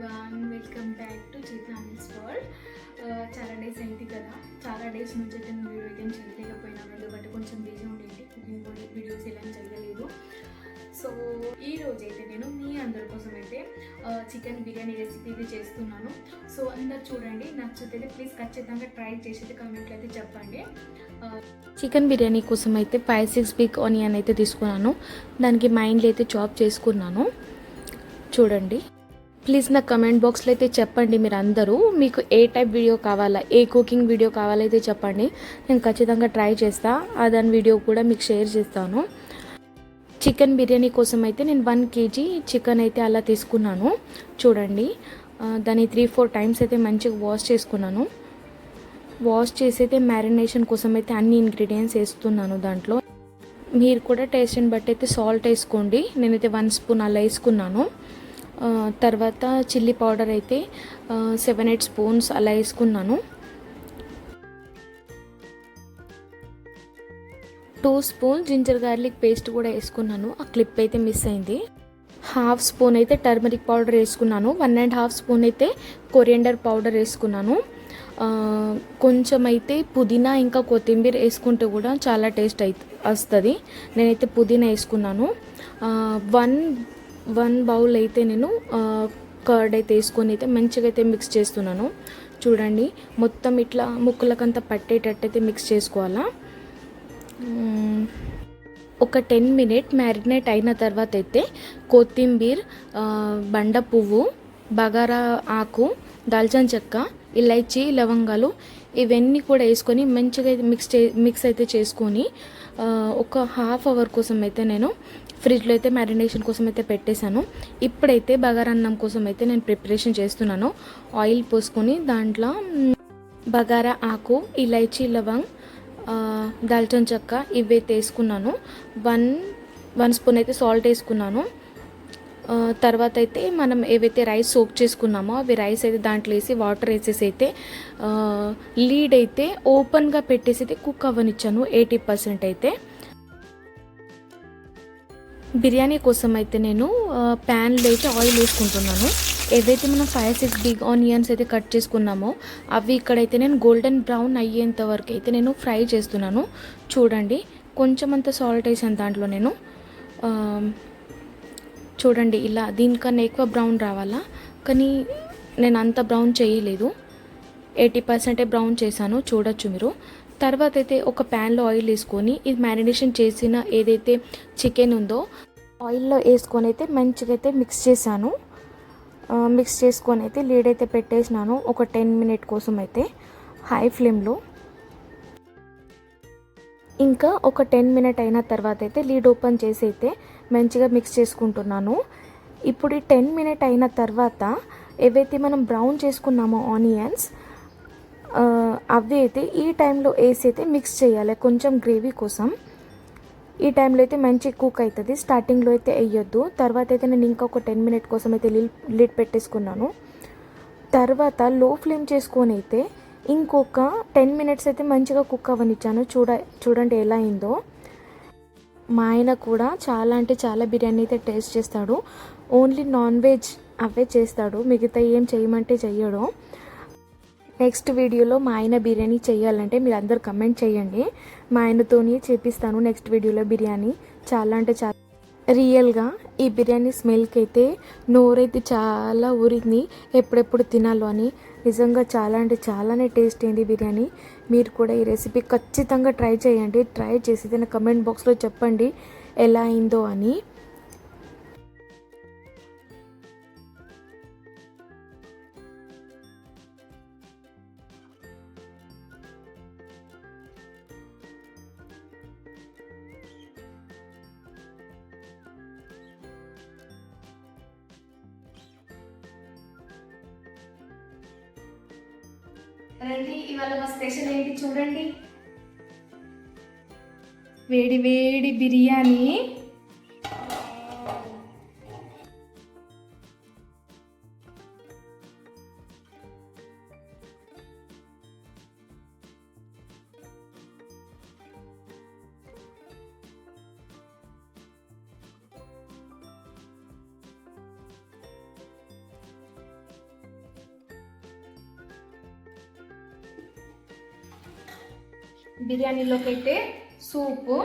Everyone, welcome back to Chitranil's world. చాలా days అయింది కదా, చాలా డేస్ నుంచి అయితే నేను వీడియో అయితే చేయలేకపోయినాను, ఎందుకంటే కొంచెం బిజీ ఉండేది, కుకింగ్ వీడియోస్ ఇలా చేయలేదు. సో ఈ రోజు అయితే నేను మీ అందరి కోసం అయితే చికెన్ బిర్యానీ రెసిపీ అయితే చేస్తున్నాను. సో అందరు చూడండి, నచ్చితే ప్లీజ్ ఖచ్చితంగా ట్రై చేసి కామెంట్లు అయితే చెప్పండి. చికెన్ బిర్యానీ కోసం అయితే 5-6 బిగ్ ఆనియన్ అయితే తీసుకున్నాను. దానికి మైండ్లో అయితే చాప్ చేసుకున్నాను. చూడండి, ప్లీజ్ నా కమెంట్ బాక్స్లో అయితే చెప్పండి మీరు అందరూ మీకు ఏ టైప్ వీడియో కావాలా, ఏ కుకింగ్ వీడియో కావాలైతే చెప్పండి. నేను ఖచ్చితంగా ట్రై చేస్తా, దాని వీడియో కూడా మీకు షేర్ చేస్తాను. చికెన్ బిర్యానీ కోసం అయితే నేను 1 kg చికెన్ అయితే అలా తీసుకున్నాను. చూడండి, దాన్ని 3-4 టైమ్స్ అయితే మంచిగా వాష్ చేసుకున్నాను. వాష్ చేసి అయితే మ్యారినేషన్ కోసం అయితే అన్ని ఇంగ్రీడియంట్స్ వేస్తున్నాను. దాంట్లో మీరు కూడా టేస్ట్ని బట్టి అయితే సాల్ట్ వేసుకోండి. నేనైతే 1 స్పూన్ అలా వేసుకున్నాను. తర్వాత చిల్లీ పౌడర్ అయితే 7-8 స్పూన్స్ అలా వేసుకున్నాను. 2 స్పూన్ జింజర్ గార్లిక్ పేస్ట్ కూడా వేసుకున్నాను. ఆ క్లిప్ అయితే మిస్ అయింది. 1/2 స్పూన్ అయితే టర్మరిక్ పౌడర్ వేసుకున్నాను. 1.5 స్పూన్ అయితే కొరియండర్ పౌడర్ వేసుకున్నాను. కొంచెం అయితే పుదీనా ఇంకా కొత్తిమీర వేసుకుంటే కూడా చాలా టేస్ట్ వస్తుంది. నేనైతే పుదీనా వేసుకున్నాను. 1 బౌల్ అయితే నేను కర్డ్ అయితే వేసుకొని అయితే మంచిగా అయితే మిక్స్ చేస్తున్నాను. చూడండి, మొత్తం ఇట్లా ముక్కలకంతా పట్టేటట్టు అయితే మిక్స్ చేసుకోవాలా. ఒక 10 మినిట్ మ్యారినేట్ అయిన తర్వాత అయితే కొత్తిమీర, బండ పువ్వు, బగారా ఆకు, దాల్చిన చెక్క, ఇలైచి, లవంగాలు ఇవన్నీ కూడా వేసుకొని మంచిగా మిక్స్ అయితే చేసుకొని ఒక 1/2 అవర్ కోసం అయితే నేను ఫ్రిడ్జ్లో అయితే మ్యారినేషన్ కోసం అయితే పెట్టేశాను. ఇప్పుడైతే బగారన్నం కోసం అయితే నేను ప్రిపరేషన్ చేస్తున్నాను. ఆయిల్ పోసుకొని దాంట్లో బగారా ఆకు, ఇలైచి, లవంగ్, దాల్చిన చెక్క ఇవైతే వేసుకున్నాను. 1 స్పూన్ అయితే సాల్ట్ వేసుకున్నాను. తర్వాత అయితే మనం ఏవైతే రైస్ సోక్ చేసుకున్నామో అవి రైస్ అయితే దాంట్లో వేసి వాటర్ వేసేసి అయితే లీడ్ అయితే ఓపెన్గా పెట్టేసి అయితే కుక్ అవ్వనిచ్చాను 80% అయితే. బిర్యానీ కోసం అయితే నేను ప్యాన్లో అయితే ఆయిల్ వేసుకుంటున్నాను. ఏవైతే మనం 5-6 బిగ్ ఆనియన్స్ అయితే కట్ చేసుకున్నామో అవి ఇక్కడైతే నేను గోల్డెన్ బ్రౌన్ అయ్యేంత వరకు అయితే నేను ఫ్రై చేస్తున్నాను. చూడండి, కొంచెం అంత సాల్ట్ వేసాను దాంట్లో నేను. చూడండి, ఇలా దీనికన్నా ఎక్కువ బ్రౌన్ రావాలా, కానీ నేను అంత బ్రౌన్ చేయలేదు, 80% బ్రౌన్ చేశాను. చూడొచ్చు మీరు. తర్వాత అయితే ఒక ప్యాన్లో ఆయిల్ వేసుకొని ఇది మ్యారినేషన్ చేసిన ఏదైతే చికెన్ ఉందో ఆయిల్లో వేసుకొని అయితే మంచిగా అయితే మిక్స్ చేశాను. మిక్స్ చేసుకొని అయితే లీడ్ అయితే పెట్టేసినాను ఒక 10 మినిట్ కోసం అయితే హై ఫ్లేమ్లో. ఇంకా ఒక 10 మినిట్ అయిన తర్వాత అయితే లీడ్ ఓపెన్ చేసి అయితే మంచిగా మిక్స్ చేసుకుంటున్నాను. ఇప్పుడు ఈ 10 మినిట్ అయిన తర్వాత ఏవైతే మనం బ్రౌన్ చేసుకున్నామో ఆనియన్స్ అవి అయితే ఈ టైంలో వేసి అయితే మిక్స్ చేయాలి కొంచెం గ్రేవీ కోసం. ఈ టైంలో అయితే మంచి కుక్ అవుతుంది. స్టార్టింగ్లో అయితే వేయొద్దు. తర్వాత అయితే నేను ఇంకా ఒక 10 మినిట్ కోసం అయితే లిడ్ పెట్టేసుకున్నాను. తర్వాత లో ఫ్లేమ్ చేసుకొని అయితే ఇంకొక 10 మినిట్స్ అయితే మంచిగా కుక్ అవ్వనిచ్చాను. చూడండి ఎలా అయిందో. మా ఆయన కూడా చాలా అంటే చాలా బిర్యానీ అయితే టేస్ట్ చేస్తాడు. ఓన్లీ నాన్ వెజ్ అవే చేస్తాడు, మిగతా ఏం చేయమంటే చెయ్యడు. నెక్స్ట్ వీడియోలో మా ఆయన బిర్యానీ చేయాలంటే మీరు అందరు కమెంట్ చేయండి, మా ఆయనతోని చేపిస్తాను నెక్స్ట్ వీడియోలో బిర్యానీ. చాలా అంటే చాలా రియల్గా ఈ బిర్యానీ స్మెల్కి అయితే నోరైతే చాలా ఊరింది, ఎప్పుడెప్పుడు తినాలో అని. నిజంగా చాలా అంటే చాలానే టేస్ట్ అయింది బిర్యానీ. మీరు కూడా ఈ రెసిపీ ఖచ్చితంగా ట్రై చేయండి. ట్రై చేసి నా కమెంట్ బాక్స్లో చెప్పండి ఎలా అయిందో అని. రండి, ఇవాళ మా స్పెషల్ ఏంటి చూడండి. వేడి వేడి బిర్యానీ. బిర్యానీలోకి అయితే సూపు